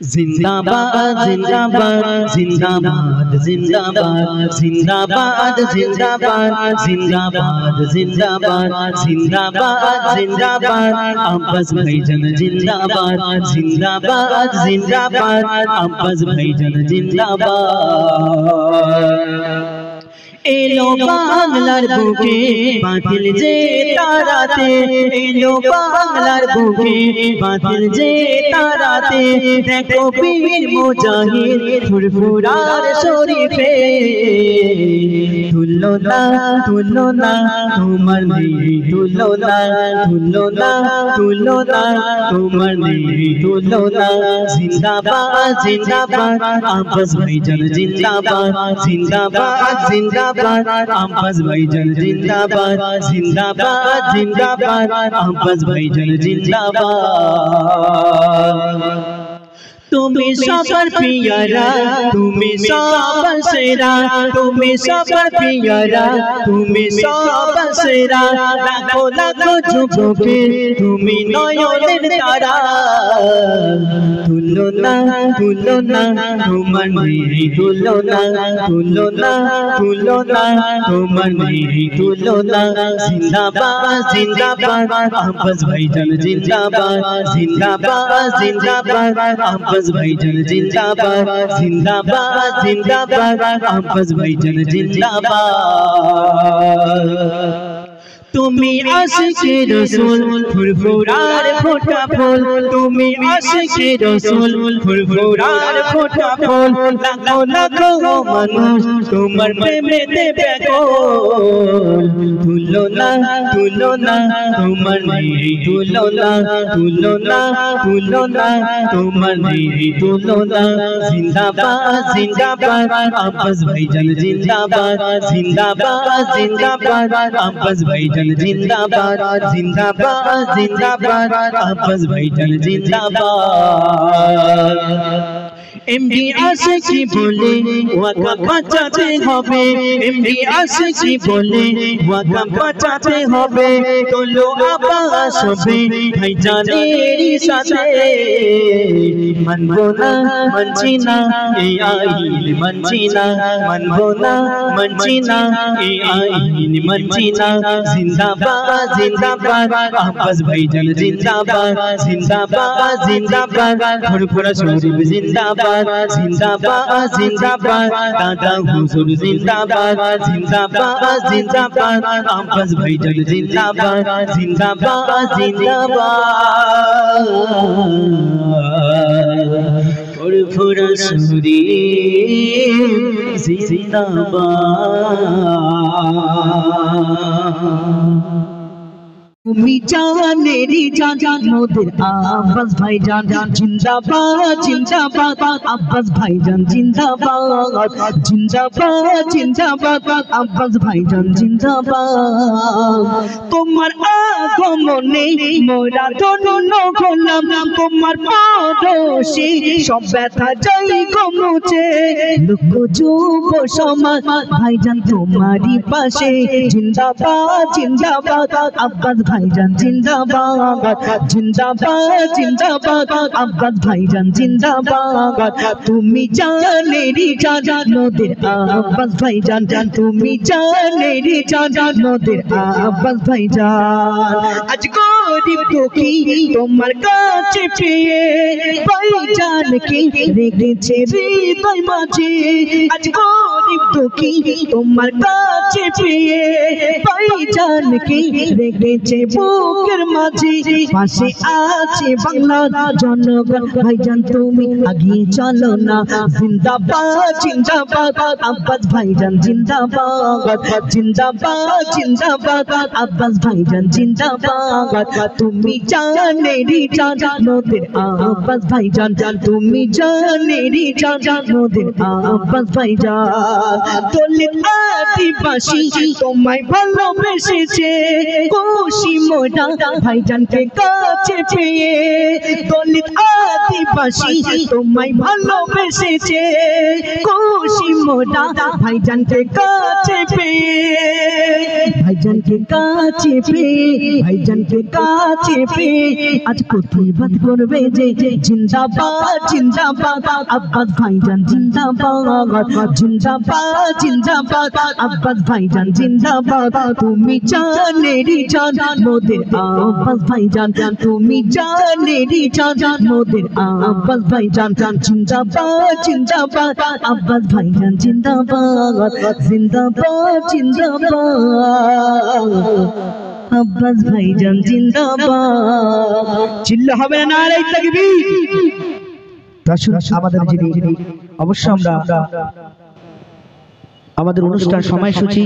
जिंदाबाद जिंदाबाद जिंदाबाद जिंदाबाद जिंदाबाद जिंदाबाद जिंदाबाद जिंदाबाद जिंदाबाद जिंदाबाद अब्बास भाईजान जिंदाबाद जिंदाबाद जिंदाबाद अब्बास भाईजान जिंदाबाद एलो बांगलार बुके बातिल जे ताराते एलो बांगलार बुके बातिल जे ताराते देखो पीर मुजाहिद फुरफुरार शरीफे तुलो ना तुम्हार नहीं तुलो ना तुम्हार नहीं तुलो ना जिंदाबाद जिंदाबाद अब्बास भाईजान जिंदाबाद जिंदाबाद जिंदाबाद अब्बास भाईजान जिंदाबाद जिंदाबाद जिंदाबाद अब्बास भाईजान जिंदाबाद तुम्हें सफर पियारा तुम्हें सफर सेरा तुम्हें सफर पियारा तुम्हें सफर सेरा लाखों लाखों जुबोके तुम्हें नयনের तारा तुलो ना तुम्हार नहीं तुलो ना तुम्हार नहीं तुलो ना जिंदाबाद जिंदाबाद अब्बास भाईजान जिंदाबाद जिंदाबाद जिंदाबाद अब्बास भाईजान जिंदाबाद जिंदाबाद जिंदाबाद अब्बास भाईजान जिंदाबाद तुम्हें आशिके रसूल फुरफुरार फोटा फूल तुम्हें आशिके रसूल फुरफुरार फोटा फूल लाखों लाखों मानुष तुम्हार प्रेमेते बेकुल तुलो ना तुम्हार नहीं तुलो ना तुम्हार नहीं तुलो ना जिंदाबाद जिंदाबाद अब्बास भाईजान जिंदाबाद जिंदाबाद जिंदाबाद अब्बास भाईजान जिंदाबाद जिंदाबाद जिंदाबाद अब्बास भाईजान जिंदाबाद एमडी आशिकी बोले वाका बचाते होबे एमडी आशिकी बोले वाका बचाते होबे তোলো আব্বাস হবে ভাইজানেরই সাথে মানবো না মানছি না এই আইন মানছি না মানবো না মানছি না এই আইন মানছি না জিন্দাবাদ জিন্দাবাদ আব্বাস ভাইজান জিন্দাবাদ জিন্দাবাদ জিন্দাবাদ ফুরফুরা শরীফ জিন্দাবাদ जिंदाबाद जिंदाबाद दादा हुजूर जिंदाबाद जिंदाबाद जिंदाबाद अब्बास भाईजान जिंदाबाद जिंदाबाद जिंदाबाद फुरफुरा शरीफ जिंदाबाद তুমি জানেরি জান মোদের আব্বাস ভাইজান জিন্দাবাদ জিন্দাবাদ আব্বাস ভাইজান জিন্দাবাদ জিন্দাবাদ জিন্দাবাদ আব্বাস ভাইজান জিন্দাবাদ তোমার আগমনে মোরা ধন্য হলাম তোমার পরশে সব ব্যথা যাই কমছে লোক যুব সমাজ ভাইজান তোমারই পাশে জিন্দাবাদ জিন্দাবাদ আব্বাস भाईजान जिंदाबाद जिंदाबाद जिंदाबाद अब्बास भाईजान जिंदाबाद तुम्हें जानेरी जान मोদের अब्बास भाईजान तुम्हें जानेरी जान मोদের अब्बास भाईजान आज गरीब दुखी তোমার কাছে পেয়ে ভাইজান কে রেখেছে হৃদয় মাঝে আজ গরিব দুখী তোমার কাছে পেয়ে ভাইজান কে রেখেছে বুকের মাঝে পাশে আছে বাংলার জনগণ ভাইজান তুমি আগিয়ে চলো না জিন্দাবাদ জিন্দাবাদ আব্বাস ভাইজান জিন্দাবাদ জিন্দাবাদ জিন্দাবাদ আব্বাস ভাইজান জিন্দাবাদ তুমি জানেরি জান মোদের আব্বাস ভাইজান তুমি জানেরি জান মোদের আব্বাস ভাইজান দলিত আদিবাসী তোমায় ভালোবেসেছে খুশি মোরা ভাইজান কে কাছে পেয়ে দলিত আদিবাসী তোমায় ভালোবেসেছে খুশি মোরা ভাইজান কে কাছে পেয়ে ভাইজানকে কাছে পেয়ে, ভাইজানকে কাছে পেয়ে আজ প্রতিবাদ করবে যে জিন্দাবাদ জিন্দাবাদ আব্বাস ভাইজান জিন্দাবাদ জিন্দাবাদ জিন্দাবাদ আব্বাস ভাইজান জিন্দাবাদ। তুমি জানেরই জান মোদের আব্বাস ভাইজান, তুমি জানেরই জান মোদের আব্বাস ভাইজান জিন্দাবাদ জিন্দাবাদ আব্বাস ভাইজান জিন্দাবাদ জিন্দাবাদ জিন্দাবাদ আব্বাস ভাইজান জিন্দাবাদ। চিল্লা হবে না নারে তাকবীর। দর্শক আমাদের যিনি অবশ্য আমরা আমাদের অনুষ্ঠান সময়সূচি